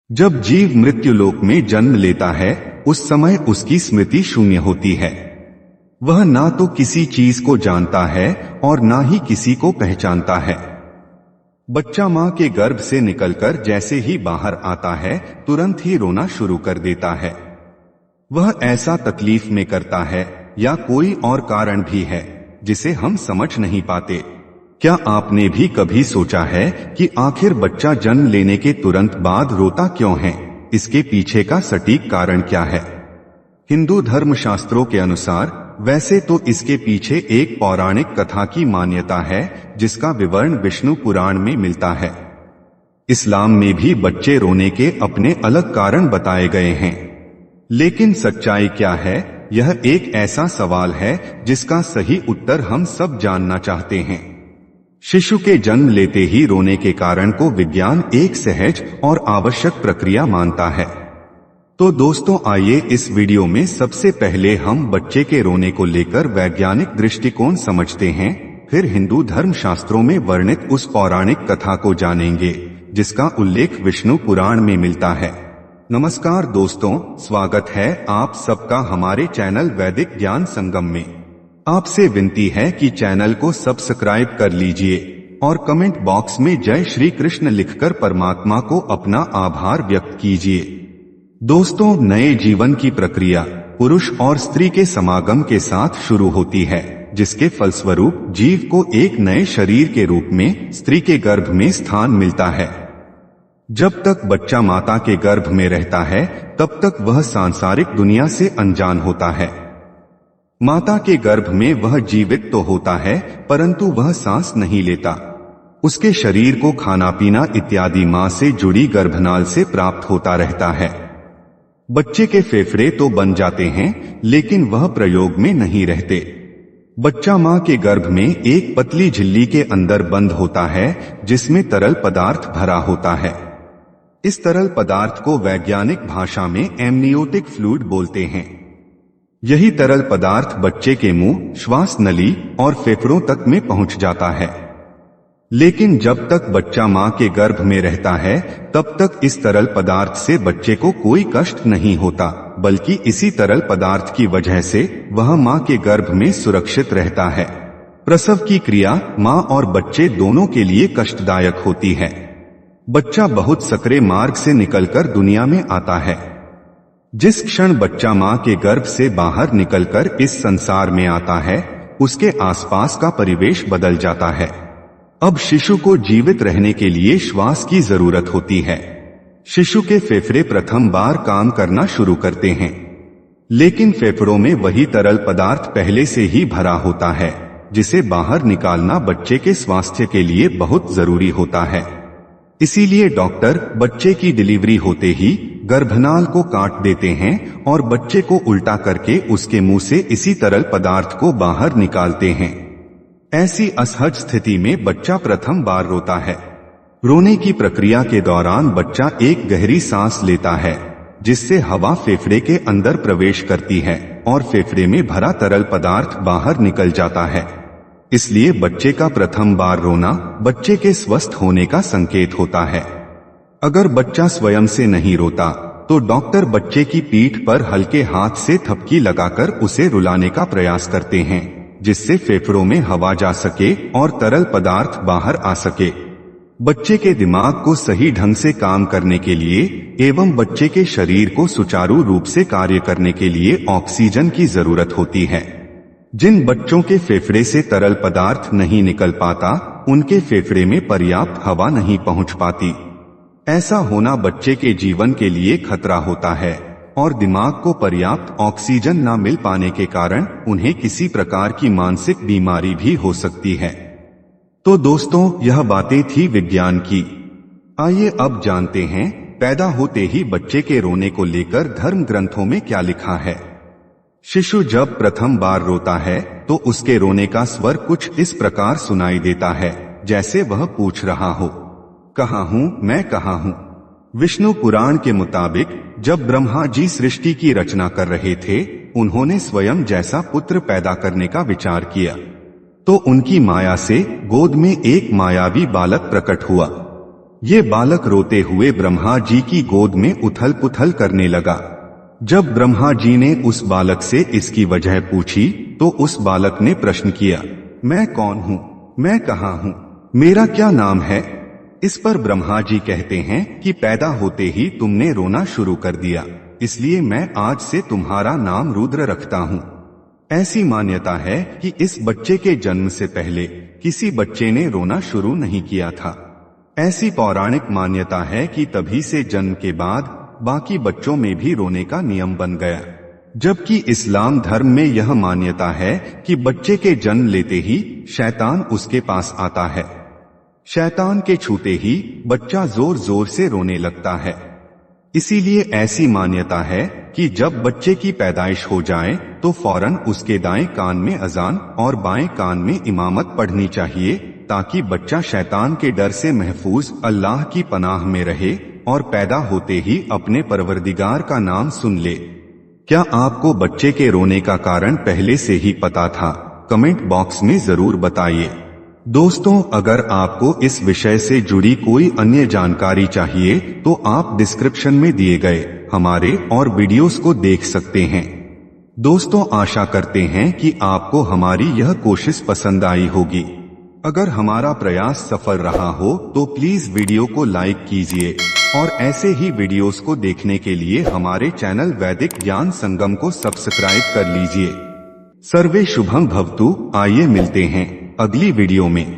जब जीव मृत्युलोक में जन्म लेता है उस समय उसकी स्मृति शून्य होती है। वह ना तो किसी चीज को जानता है और ना ही किसी को पहचानता है। बच्चा मां के गर्भ से निकलकर जैसे ही बाहर आता है तुरंत ही रोना शुरू कर देता है। वह ऐसा तकलीफ में करता है या कोई और कारण भी है जिसे हम समझ नहीं पाते। क्या आपने भी कभी सोचा है कि आखिर बच्चा जन्म लेने के तुरंत बाद रोता क्यों है? इसके पीछे का सटीक कारण क्या है? हिंदू धर्मशास्त्रों के अनुसार वैसे तो इसके पीछे एक पौराणिक कथा की मान्यता है जिसका विवरण विष्णु पुराण में मिलता है। इस्लाम में भी बच्चे रोने के अपने अलग कारण बताए गए हैं। लेकिन सच्चाई क्या है, यह एक ऐसा सवाल है जिसका सही उत्तर हम सब जानना चाहते हैं। शिशु के जन्म लेते ही रोने के कारण को विज्ञान एक सहज और आवश्यक प्रक्रिया मानता है। तो दोस्तों आइए इस वीडियो में सबसे पहले हम बच्चे के रोने को लेकर वैज्ञानिक दृष्टिकोण समझते हैं, फिर हिंदू धर्मशास्त्रों में वर्णित उस पौराणिक कथा को जानेंगे जिसका उल्लेख विष्णु पुराण में मिलता है। नमस्कार दोस्तों, स्वागत है आप सबका हमारे चैनल वैदिक ज्ञान संगम में। आपसे विनती है कि चैनल को सब्सक्राइब कर लीजिए और कमेंट बॉक्स में जय श्री कृष्ण लिखकर परमात्मा को अपना आभार व्यक्त कीजिए। दोस्तों, नए जीवन की प्रक्रिया पुरुष और स्त्री के समागम के साथ शुरू होती है, जिसके फलस्वरूप जीव को एक नए शरीर के रूप में स्त्री के गर्भ में स्थान मिलता है। जब तक बच्चा माता के गर्भ में रहता है तब तक वह सांसारिक दुनिया से अनजान होता है। माता के गर्भ में वह जीवित तो होता है परंतु वह सांस नहीं लेता। उसके शरीर को खाना पीना इत्यादि मां से जुड़ी गर्भनाल से प्राप्त होता रहता है। बच्चे के फेफड़े तो बन जाते हैं लेकिन वह प्रयोग में नहीं रहते। बच्चा मां के गर्भ में एक पतली झिल्ली के अंदर बंद होता है जिसमें तरल पदार्थ भरा होता है। इस तरल पदार्थ को वैज्ञानिक भाषा में एमनियोटिक फ्लूइड बोलते हैं। यही तरल पदार्थ बच्चे के मुंह, श्वास नली और फेफड़ों तक में पहुंच जाता है। लेकिन जब तक बच्चा मां के गर्भ में रहता है तब तक इस तरल पदार्थ से बच्चे को कोई कष्ट नहीं होता, बल्कि इसी तरल पदार्थ की वजह से वह मां के गर्भ में सुरक्षित रहता है। प्रसव की क्रिया मां और बच्चे दोनों के लिए कष्टदायक होती है। बच्चा बहुत सकरे मार्ग से निकलकर दुनिया में आता है। जिस क्षण बच्चा मां के गर्भ से बाहर निकलकर इस संसार में आता है उसके आसपास का परिवेश बदल जाता है। अब शिशु को जीवित रहने के लिए श्वास की जरूरत होती है। शिशु के फेफड़े प्रथम बार काम करना शुरू करते हैं, लेकिन फेफड़ों में वही तरल पदार्थ पहले से ही भरा होता है जिसे बाहर निकालना बच्चे के स्वास्थ्य के लिए बहुत जरूरी होता है। इसीलिए डॉक्टर बच्चे की डिलीवरी होते ही गर्भनाल को काट देते हैं और बच्चे को उल्टा करके उसके मुंह से इसी तरल पदार्थ को बाहर निकालते हैं। ऐसी असहज स्थिति में बच्चा प्रथम बार रोता है। रोने की प्रक्रिया के दौरान बच्चा एक गहरी सांस लेता है जिससे हवा फेफड़े के अंदर प्रवेश करती है और फेफड़े में भरा तरल पदार्थ बाहर निकल जाता है। इसलिए बच्चे का प्रथम बार रोना बच्चे के स्वस्थ होने का संकेत होता है। अगर बच्चा स्वयं से नहीं रोता तो डॉक्टर बच्चे की पीठ पर हल्के हाथ से थपकी लगाकर उसे रुलाने का प्रयास करते हैं, जिससे फेफड़ों में हवा जा सके और तरल पदार्थ बाहर आ सके। बच्चे के दिमाग को सही ढंग से काम करने के लिए एवं बच्चे के शरीर को सुचारू रूप से कार्य करने के लिए ऑक्सीजन की जरूरत होती है। जिन बच्चों के फेफड़े से तरल पदार्थ नहीं निकल पाता उनके फेफड़े में पर्याप्त हवा नहीं पहुंच पाती। ऐसा होना बच्चे के जीवन के लिए खतरा होता है और दिमाग को पर्याप्त ऑक्सीजन न मिल पाने के कारण उन्हें किसी प्रकार की मानसिक बीमारी भी हो सकती है। तो दोस्तों, यह बातें थी विज्ञान की। आइए अब जानते हैं पैदा होते ही बच्चे के रोने को लेकर धर्म ग्रंथों में क्या लिखा है। शिशु जब प्रथम बार रोता है तो उसके रोने का स्वर कुछ इस प्रकार सुनाई देता है जैसे वह पूछ रहा हो, कहाँ हूँ मैं, कहाँ हूँ। विष्णु पुराण के मुताबिक जब ब्रह्मा जी सृष्टि की रचना कर रहे थे उन्होंने स्वयं जैसा पुत्र पैदा करने का विचार किया तो उनकी माया से गोद में एक मायावी बालक प्रकट हुआ। ये बालक रोते हुए ब्रह्मा जी की गोद में उथल पुथल करने लगा। जब ब्रह्मा जी ने उस बालक से इसकी वजह पूछी तो उस बालक ने प्रश्न किया, मैं कौन हूँ, मैं कहाँ हूँ, मेरा क्या नाम है? इस पर ब्रह्मा जी कहते हैं कि पैदा होते ही तुमने रोना शुरू कर दिया, इसलिए मैं आज से तुम्हारा नाम रुद्र रखता हूँ। ऐसी मान्यता है कि इस बच्चे के जन्म से पहले किसी बच्चे ने रोना शुरू नहीं किया था। ऐसी पौराणिक मान्यता है कि तभी से जन्म के बाद बाकी बच्चों में भी रोने का नियम बन गया, जबकि इस्लाम धर्म में यह मान्यता है कि बच्चे के जन्म लेते ही शैतान उसके पास आता है। शैतान के छूते ही बच्चा जोर जोर से रोने लगता है। इसीलिए ऐसी मान्यता है कि जब बच्चे की पैदाइश हो जाए तो फौरन उसके दाएं कान में अजान और बाएं कान में इमामत पढ़नी चाहिए, ताकि बच्चा शैतान के डर से महफूज अल्लाह की पनाह में रहे और पैदा होते ही अपने परवरदिगार का नाम सुन ले। क्या आपको बच्चे के रोने का कारण पहले से ही पता था? कमेंट बॉक्स में जरूर बताइए। दोस्तों, अगर आपको इस विषय से जुड़ी कोई अन्य जानकारी चाहिए तो आप डिस्क्रिप्शन में दिए गए हमारे और वीडियोस को देख सकते हैं। दोस्तों, आशा करते हैं कि आपको हमारी यह कोशिश पसंद आई होगी। अगर हमारा प्रयास सफल रहा हो तो प्लीज वीडियो को लाइक कीजिए और ऐसे ही वीडियोस को देखने के लिए हमारे चैनल वैदिक ज्ञान संगम को सब्सक्राइब कर लीजिए। सर्वे शुभम भवतु। आइए मिलते हैं अगली वीडियो में।